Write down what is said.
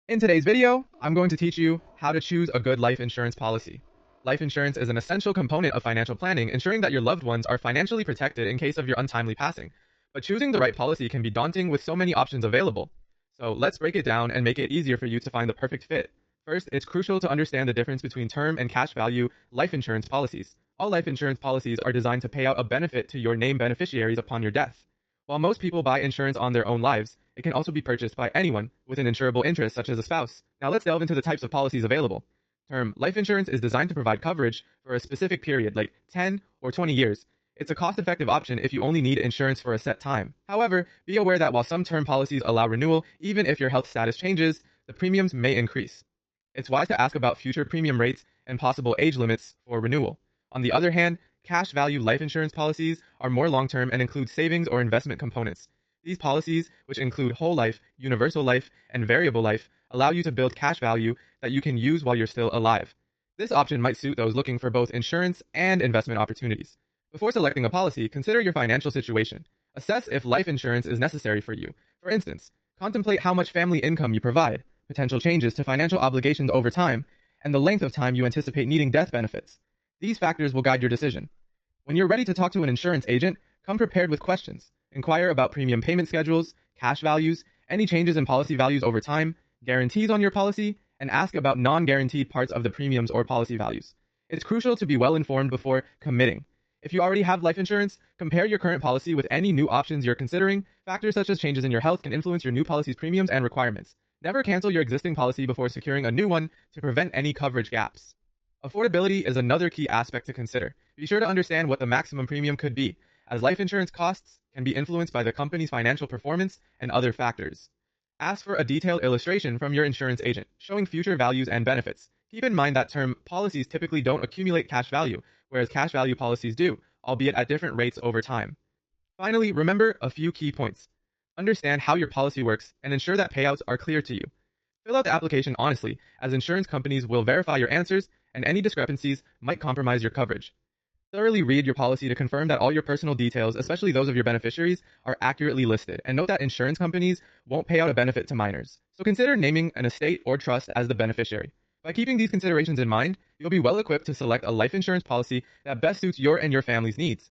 In today's video, I'm going to teach you how to choose a good life insurance policy. Life insurance is an essential component of financial planning, ensuring that your loved ones are financially protected in case of your untimely passing. But choosing the right policy can be daunting with so many options available. So let's break it down and make it easier for you to find the perfect fit. First, it's crucial to understand the difference between term and cash value life insurance policies. All life insurance policies are designed to pay out a benefit to your named beneficiaries upon your death. While most people buy insurance on their own lives, it can also be purchased by anyone with an insurable interest such as a spouse. Now let's delve into the types of policies available. Term life insurance is designed to provide coverage for a specific period like 10 or 20 years. It's a cost-effective option if you only need insurance for a set time. However, be aware that while some term policies allow renewal, even if your health status changes, the premiums may increase. It's wise to ask about future premium rates and possible age limits for renewal. On the other hand, cash value life insurance policies are more long-term and include savings or investment components. These policies, which include whole life, universal life, and variable life, allow you to build cash value that you can use while you're still alive. This option might suit those looking for both insurance and investment opportunities. Before selecting a policy, consider your financial situation. Assess if life insurance is necessary for you. For instance, contemplate how much family income you provide, potential changes to financial obligations over time, and the length of time you anticipate needing death benefits. These factors will guide your decision. When you're ready to talk to an insurance agent, come prepared with questions. Inquire about premium payment schedules, cash values, any changes in policy values over time, guarantees on your policy, and ask about non-guaranteed parts of the premiums or policy values. It's crucial to be well informed before committing. If you already have life insurance, compare your current policy with any new options you're considering. Factors such as changes in your health can influence your new policy's premiums and requirements. Never cancel your existing policy before securing a new one to prevent any coverage gaps. Affordability is another key aspect to consider. Be sure to understand what the maximum premium could be, as life insurance costs can be influenced by the company's financial performance and other factors. Ask for a detailed illustration from your insurance agent, showing future values and benefits. Keep in mind that term policies typically don't accumulate cash value, whereas cash value policies do, albeit at different rates over time. Finally, remember a few key points. Understand how your policy works and ensure that payouts are clear to you. Fill out the application honestly, as insurance companies will verify your answers and any discrepancies might compromise your coverage. Thoroughly read your policy to confirm that all your personal details, especially those of your beneficiaries, are accurately listed, and note that insurance companies won't pay out a benefit to minors. So consider naming an estate or trust as the beneficiary. By keeping these considerations in mind, you'll be well equipped to select a life insurance policy that best suits your and your family's needs.